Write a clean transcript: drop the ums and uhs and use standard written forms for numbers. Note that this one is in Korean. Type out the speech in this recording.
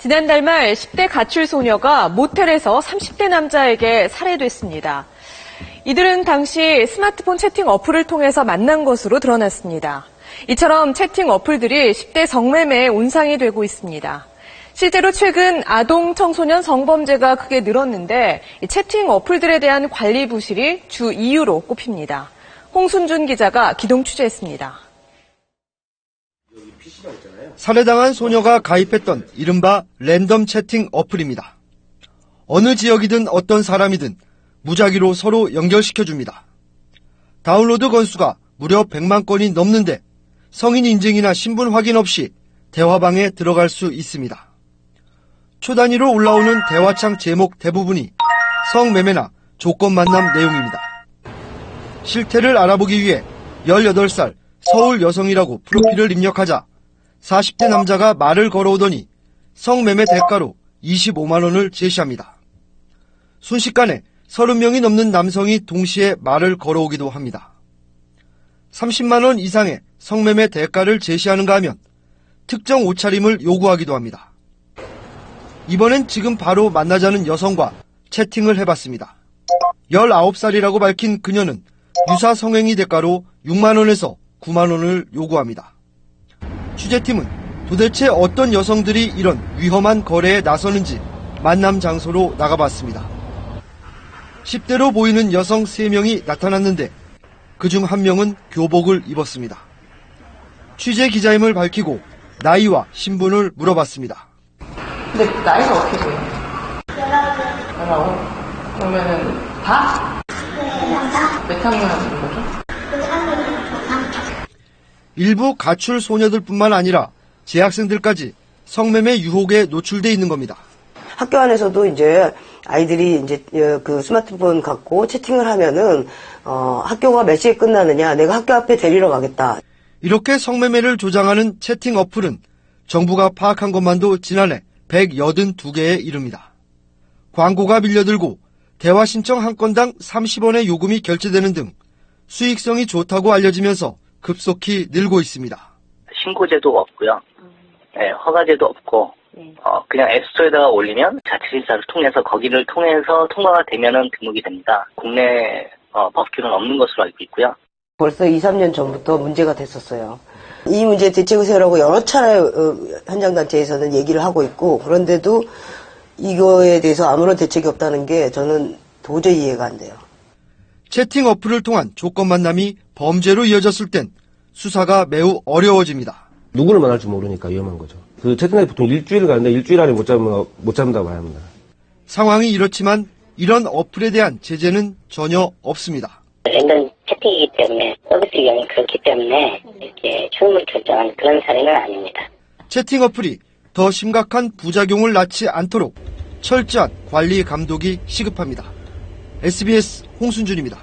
지난달 말 10대 가출 소녀가 모텔에서 30대 남자에게 살해됐습니다. 이들은 당시 스마트폰 채팅 어플을 통해서 만난 것으로 드러났습니다. 이처럼 채팅 어플들이 10대 성매매의 온상이 되고 있습니다. 실제로 최근 아동 청소년 성범죄가 크게 늘었는데 채팅 어플들에 대한 관리 부실이 주 이유로 꼽힙니다. 홍순준 기자가 기동 취재했습니다. 살해당한 소녀가 가입했던 이른바 랜덤 채팅 어플입니다. 어느 지역이든 어떤 사람이든 무작위로 서로 연결시켜줍니다. 다운로드 건수가 무려 100만 건이 넘는데 성인 인증이나 신분 확인 없이 대화방에 들어갈 수 있습니다. 초단위로 올라오는 대화창 제목 대부분이 성매매나 조건 만남 내용입니다. 실태를 알아보기 위해 18살 서울 여성이라고 프로필을 입력하자 40대 남자가 말을 걸어오더니 성매매 대가로 25만 원을 제시합니다. 순식간에 30명이 넘는 남성이 동시에 말을 걸어오기도 합니다. 30만 원 이상의 성매매 대가를 제시하는가 하면 특정 옷차림을 요구하기도 합니다. 이번엔 지금 바로 만나자는 여성과 채팅을 해봤습니다. 19살이라고 밝힌 그녀는 유사 성행위 대가로 6만 원에서 9만 원을 요구합니다. 취재팀은 도대체 어떤 여성들이 이런 위험한 거래에 나서는지 만남 장소로 나가봤습니다. 10대로 보이는 여성 3명이 나타났는데 그중 1명은 교복을 입었습니다. 취재 기자임을 밝히고 나이와 신분을 물어봤습니다. 근데 나이가 어떻게 돼요? 19? 그러면은 다? 몇 학년 하시는 거죠? 일부 가출 소녀들뿐만 아니라 재학생들까지 성매매 유혹에 노출돼 있는 겁니다. 학교 안에서도 이제 아이들이 이제 그 스마트폰 갖고 채팅을 하면은 학교가 몇 시에 끝나느냐, 내가 학교 앞에 데리러 가겠다. 이렇게 성매매를 조장하는 채팅 어플은 정부가 파악한 것만도 지난해 182개에 이릅니다. 광고가 밀려들고 대화 신청 한 건당 30원의 요금이 결제되는 등 수익성이 좋다고 알려지면서 급속히 늘고 있습니다. 신고제도 없고요. 네, 허가제도 없고 그냥 앱스토어에다가 올리면 자치실사를 통해서 거기를 통해서 통과가 되면은 등록이 됩니다. 국내 법규는 없는 것으로 알고 있고요. 벌써 2, 3년 전부터 문제가 됐었어요. 이 문제 대책을 세우라고 여러 차례 현장단체에서는 얘기를 하고 있고, 그런데도 이거에 대해서 아무런 대책이 없다는 게 저는 도저히 이해가 안 돼요. 채팅 어플을 통한 조건 만남이 범죄로 이어졌을 땐 수사가 매우 어려워집니다. 누구를 만날지 모르니까 위험한 거죠. 그 채팅앱이 보통 일주일 가는데 일주일 안에 못 잡는다고 봐야 합니다. 상황이 이렇지만 이런 어플에 대한 제재는 전혀 없습니다. 랜덤 채팅이기 때문에 서비스 위험이 그렇기 때문에 이렇게 처음을 결정한 그런 사례는 아닙니다. 채팅 어플이 더 심각한 부작용을 낳지 않도록 철저한 관리 감독이 시급합니다. SBS 홍순준입니다.